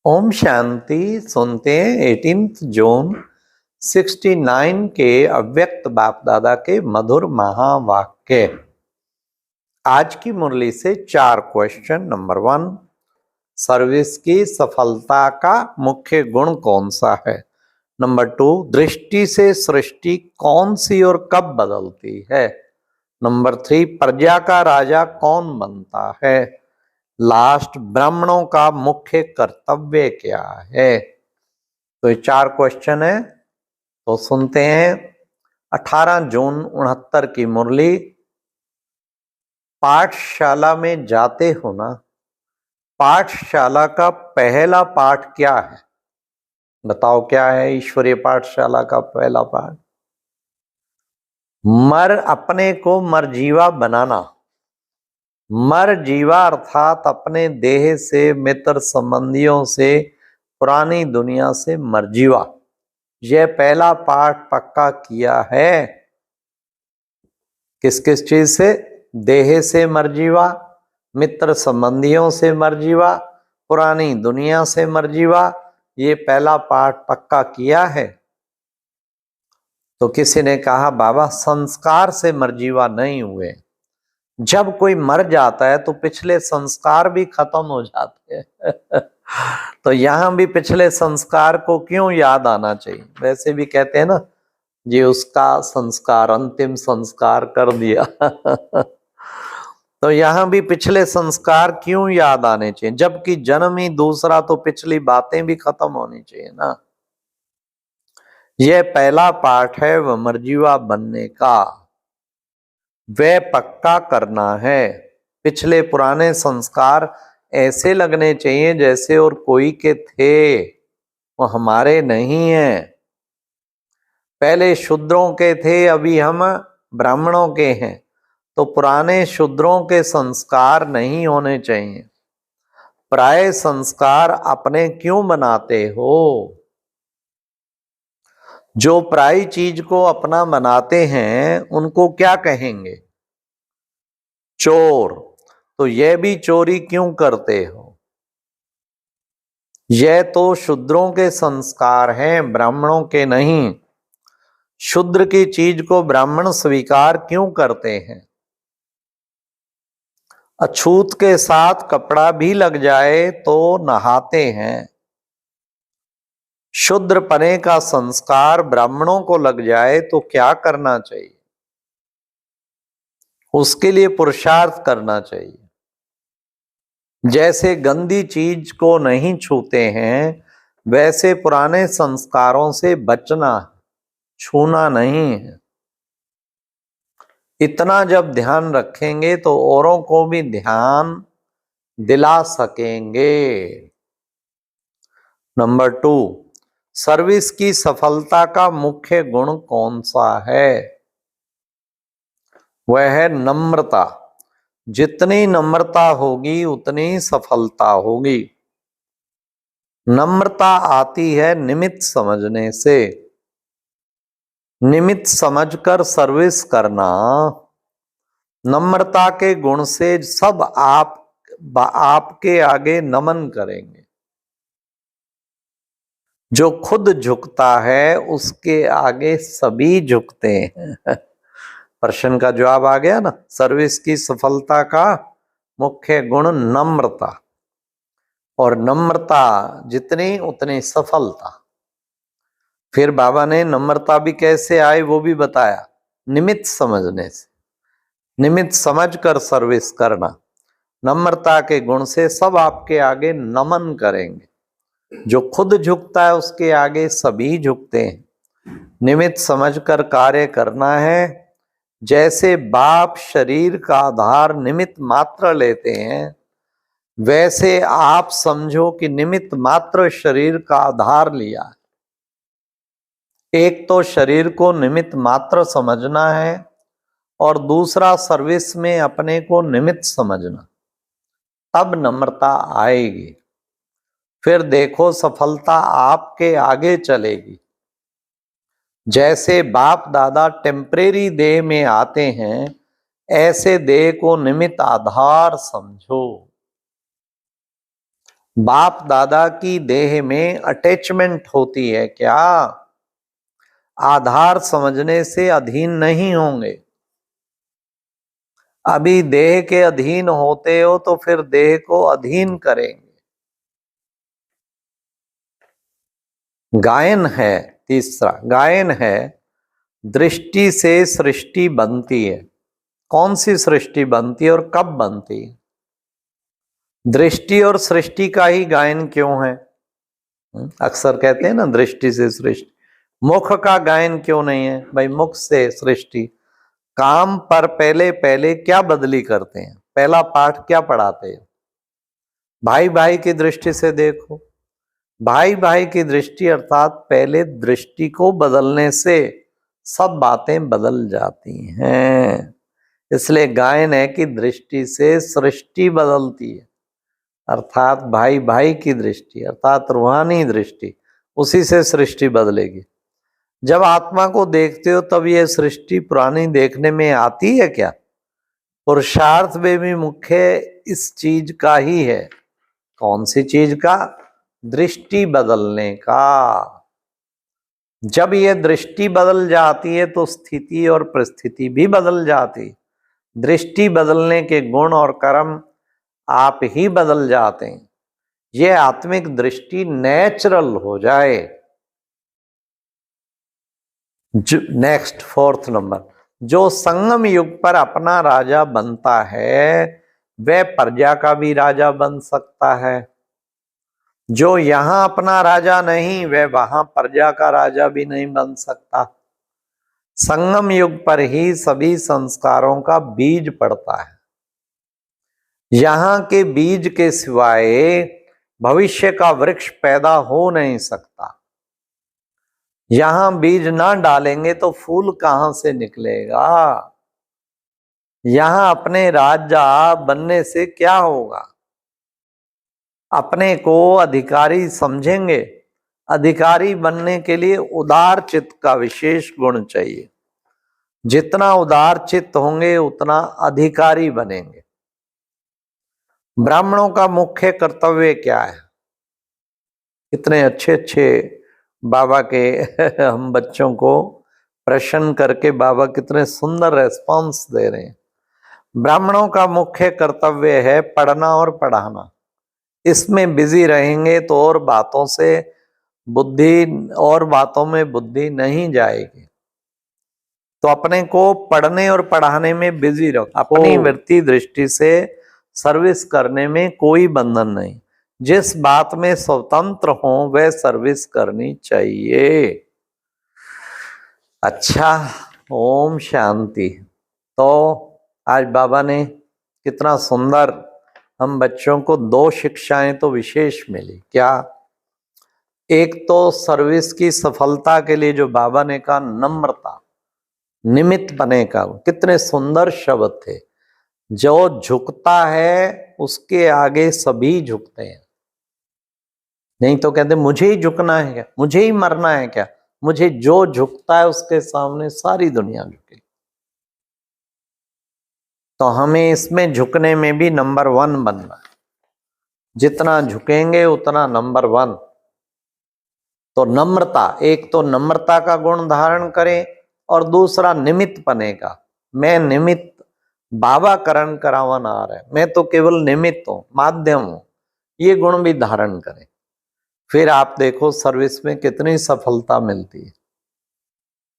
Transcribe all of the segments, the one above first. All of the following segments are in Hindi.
ओम शांति। सुनते हैं 18 जून 69 के अव्यक्त बाप दादा के मधुर महावाक्य। आज की मुरली से 4 क्वेश्चन। नंबर 1, सर्विस की सफलता का मुख्य गुण कौन सा है। नंबर 2, दृष्टि से सृष्टि कौन सी और कब बदलती है। नंबर 3, प्रजा का राजा कौन बनता है। लास्ट, ब्राह्मणों का मुख्य कर्तव्य क्या है। तो ये 4 क्वेश्चन है, तो सुनते हैं। 18 जून 69 की मुरली। पाठशाला में जाते हो ना, पाठशाला का पहला पाठ क्या है। बताओ क्या है ईश्वरीय पाठशाला का पहला पाठ। मर अपने को मरजीवा बनाना। मर जीवा अर्थात अपने देह से, मित्र संबंधियों से, पुरानी दुनिया से मरजीवा। यह पहला पाठ पक्का किया है। किस किस चीज से। देह से मरजीवा, मित्र संबंधियों से मरजीवा, पुरानी दुनिया से मरजीवा। ये पहला पाठ पक्का किया है। तो किसी ने कहा बाबा संस्कार से मरजीवा नहीं हुए। जब कोई मर जाता है तो पिछले संस्कार भी खत्म हो जाते हैं तो यहां भी पिछले संस्कार को क्यों याद आना चाहिए। वैसे भी कहते हैं ना, ये उसका संस्कार, अंतिम संस्कार कर दिया तो यहां भी पिछले संस्कार क्यों याद आने चाहिए, जबकि जन्म ही दूसरा, तो पिछली बातें भी खत्म होनी चाहिए ना। यह पहला पाठ है वह मरजीवा बनने का, वह पक्का करना है। पिछले पुराने संस्कार ऐसे लगने चाहिए जैसे और कोई के थे, वो हमारे नहीं है। पहले शूद्रों के थे, अभी हम ब्राह्मणों के हैं, तो पुराने शूद्रों के संस्कार नहीं होने चाहिए। प्राय संस्कार अपने क्यों बनाते हो। जो प्राय चीज को अपना बनाते हैं उनको क्या कहेंगे, चोर। तो यह भी चोरी क्यों करते हो। यह तो शूद्रों के संस्कार हैं, ब्राह्मणों के नहीं। शूद्र की चीज को ब्राह्मण स्वीकार क्यों करते हैं। अछूत के साथ कपड़ा भी लग जाए तो नहाते हैं। शूद्र पने का संस्कार ब्राह्मणों को लग जाए तो क्या करना चाहिए, उसके लिए पुरुषार्थ करना चाहिए। जैसे गंदी चीज को नहीं छूते हैं, वैसे पुराने संस्कारों से बचना, छूना नहीं है। इतना जब ध्यान रखेंगे तो औरों को भी ध्यान दिला सकेंगे। नंबर 2, सर्विस की सफलता का मुख्य गुण कौन सा है। वह है नम्रता। जितनी नम्रता होगी उतनी सफलता होगी। नम्रता आती है निमित्त समझने से। निमित्त समझकर सर्विस करना। नम्रता के गुण से सब आपके आगे नमन करेंगे। जो खुद झुकता है उसके आगे सभी झुकते हैं प्रश्न का जवाब आ गया ना। सर्विस की सफलता का मुख्य गुण नम्रता, और नम्रता जितनी उतनी सफलता। फिर बाबा ने नम्रता भी कैसे आए वो भी बताया, निमित्त समझने से। निमित्त समझकर सर्विस करना। नम्रता के गुण से सब आपके आगे नमन करेंगे। जो खुद झुकता है उसके आगे सभी झुकते हैं। निमित्त समझकर कार्य करना है। जैसे बाप शरीर का आधार निमित्त मात्र लेते हैं, वैसे आप समझो कि निमित्त मात्र शरीर का आधार लिया है। एक तो शरीर को निमित्त मात्र समझना है, और दूसरा सर्विस में अपने को निमित्त समझना, तब नम्रता आएगी। फिर देखो सफलता आपके आगे चलेगी। जैसे बाप दादा टेम्परेरी देह में आते हैं, ऐसे देह को निमित्त आधार समझो। बाप दादा की देह में अटैचमेंट होती है क्या? आधार समझने से अधीन नहीं होंगे। अभी देह के अधीन होते हो तो फिर देह को अधीन करेंगे। गायन है, तीसरा गायन है, दृष्टि से सृष्टि बनती है। कौन सी सृष्टि बनती है और कब बनती है? दृष्टि और सृष्टि का ही गायन क्यों है? अक्सर कहते हैं ना दृष्टि से सृष्टि। मुख का गायन क्यों नहीं है? भाई मुख से सृष्टि। काम पर पहले पहले क्या बदली करते हैं? पहला पाठ क्या पढ़ाते हैं? भाई भाई की दृष्टि से देखो। भाई भाई की दृष्टि अर्थात पहले दृष्टि को बदलने से सब बातें बदल जाती हैं। इसलिए गायन है कि दृष्टि से सृष्टि बदलती है, अर्थात भाई भाई की दृष्टि अर्थात रूहानी दृष्टि, उसी से सृष्टि बदलेगी। जब आत्मा को देखते हो तब ये सृष्टि पुरानी देखने में आती है क्या? पुरुषार्थ में भी मुख्य इस चीज का ही है। कौन सी चीज का? दृष्टि बदलने का। जब ये दृष्टि बदल जाती है तो स्थिति और परिस्थिति भी बदल जाती। दृष्टि बदलने के गुण और कर्म आप ही बदल जाते हैं। ये आत्मिक दृष्टि नेचुरल हो जाए। नेक्स्ट, फोर्थ नंबर, जो संगम युग पर अपना राजा बनता है वह प्रजा का भी राजा बन सकता है। जो यहां अपना राजा नहीं वह वहां प्रजा का राजा भी नहीं बन सकता। संगम युग पर ही सभी संस्कारों का बीज पड़ता है। यहां के बीज के सिवाय भविष्य का वृक्ष पैदा हो नहीं सकता। यहां बीज ना डालेंगे तो फूल कहां से निकलेगा? यहां अपने राजा बनने से क्या होगा? अपने को अधिकारी समझेंगे। अधिकारी बनने के लिए उदार चित्त का विशेष गुण चाहिए। जितना उदार चित्त होंगे उतना अधिकारी बनेंगे। ब्राह्मणों का मुख्य कर्तव्य क्या है? इतने अच्छे अच्छे बाबा के हम बच्चों को प्रश्न करके बाबा कितने सुंदर रेस्पॉन्स दे रहे हैं। ब्राह्मणों का मुख्य कर्तव्य है पढ़ना और पढ़ाना। इसमें बिजी रहेंगे तो और बातों से बुद्धि और बातों में बुद्धि नहीं जाएगी। तो अपने को पढ़ने और पढ़ाने में बिजी रहो। अपनी वृत्ति दृष्टि से सर्विस करने में कोई बंधन नहीं। जिस बात में स्वतंत्र हो वह सर्विस करनी चाहिए। अच्छा, ओम शांति। तो आज बाबा ने कितना सुंदर हम बच्चों को दो शिक्षाएं तो विशेष मिली। क्या? एक तो सर्विस की सफलता के लिए जो बाबा ने कहा नम्रता, निमित्त बने का, कितने सुंदर शब्द थे। जो झुकता है उसके आगे सभी झुकते हैं। नहीं तो कहते मुझे ही झुकना है क्या, मुझे ही मरना है क्या? मुझे जो झुकता है उसके सामने सारी दुनिया झुकेगी। तो हमें इसमें झुकने में भी नंबर 1 बनना है। जितना झुकेंगे उतना नंबर 1। तो नम्रता, एक तो नम्रता का गुण धारण करें और दूसरा निमित्त बनेगा। मैं निमित्त, बाबा करण करावन आ रहा है, मैं तो केवल निमित्त हूं, माध्यम हूं। ये गुण भी धारण करें। फिर आप देखो सर्विस में कितनी सफलता मिलती है।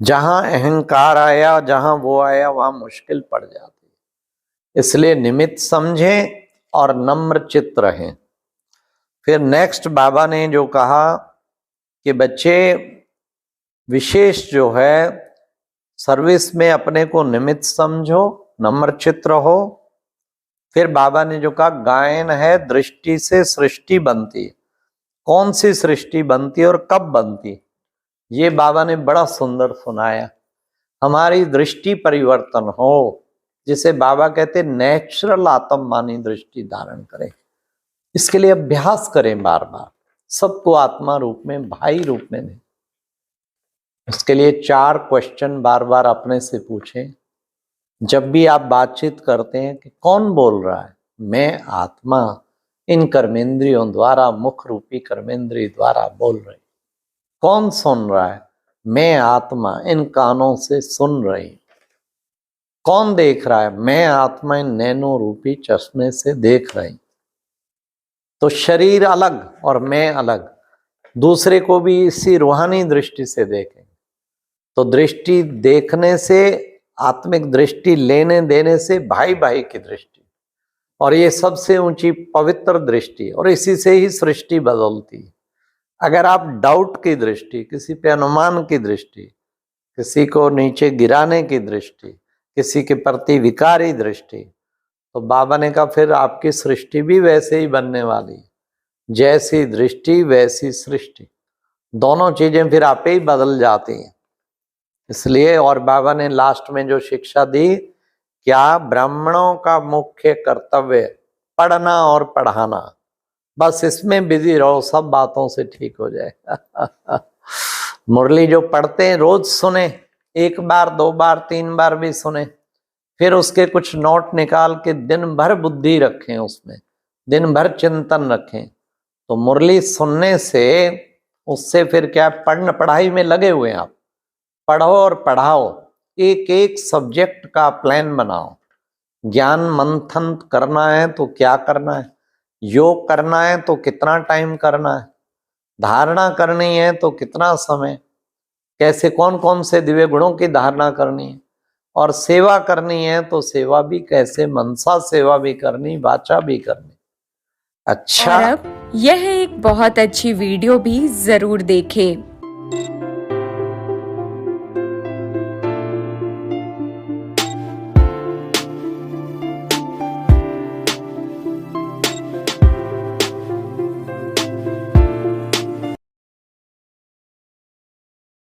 जहां अहंकार आया, जहां वो आया, वहां मुश्किल पड़ जाती है। इसलिए निमित्त समझें और नम्र चित्त रहें। फिर नेक्स्ट बाबा ने जो कहा कि बच्चे विशेष जो है सर्विस में अपने को निमित्त समझो, नम्र चित्त रहो। फिर बाबा ने जो कहा गायन है दृष्टि से सृष्टि बनती है। कौन सी सृष्टि बनती है और कब बनती है? ये बाबा ने बड़ा सुंदर सुनाया। हमारी दृष्टि परिवर्तन हो, जिसे बाबा कहते नेचुरल आत्मवानी दृष्टि धारण करें। इसके लिए अभ्यास करें बार बार, सबको आत्मा रूप में, भाई रूप में नहीं। इसके लिए 4 क्वेश्चन बार बार अपने से पूछें। जब भी आप बातचीत करते हैं कि कौन बोल रहा है? मैं आत्मा इन कर्मेंद्रियों द्वारा, मुख रूपी कर्मेंद्रिय द्वारा बोल रही। कौन सुन रहा है? मैं आत्मा इन कानों से सुन रही। कौन देख रहा है? मैं आत्मा इन नैनो रूपी चश्मे से देख रही। तो शरीर अलग और मैं अलग, दूसरे को भी इसी रूहानी दृष्टि से देखें। तो दृष्टि देखने से, आत्मिक दृष्टि लेने देने से भाई भाई की दृष्टि, और ये सबसे ऊंची पवित्र दृष्टि, और इसी से ही सृष्टि बदलती है। अगर आप डाउट की दृष्टि, किसी पे अनुमान की दृष्टि, किसी को नीचे गिराने की दृष्टि, किसी के प्रति विकारी दृष्टि, तो बाबा ने कहा फिर आपकी सृष्टि भी वैसे ही बनने वाली है। जैसी दृष्टि वैसी सृष्टि, दोनों चीजें फिर आपे ही बदल जाती हैं। इसलिए, और बाबा ने लास्ट में जो शिक्षा दी, क्या ब्राह्मणों का मुख्य कर्तव्य पढ़ना और पढ़ाना, बस इसमें बिजी रहो, सब बातों से ठीक हो जाएगा। मुरली जो पढ़ते हैं रोज सुने, एक बार, दो बार, तीन बार भी सुने, फिर उसके कुछ नोट निकाल के दिन भर बुद्धि रखें, उसमें दिन भर चिंतन रखें। तो मुरली सुनने से, उससे फिर क्या, पढ़ाई में लगे हुए आप, पढ़ो और पढ़ाओ, एक एक सब्जेक्ट का प्लान बनाओ। ज्ञान मंथन करना है तो क्या करना है, योग करना है तो कितना टाइम करना है, धारणा करनी है तो कितना समय, कैसे कौन कौन से दिव्य गुणों की धारणा करनी है, और सेवा करनी है तो सेवा भी कैसे, मनसा सेवा भी करनी, वाचा भी करनी। अच्छा, और अब यह एक बहुत अच्छी वीडियो भी जरूर देखें।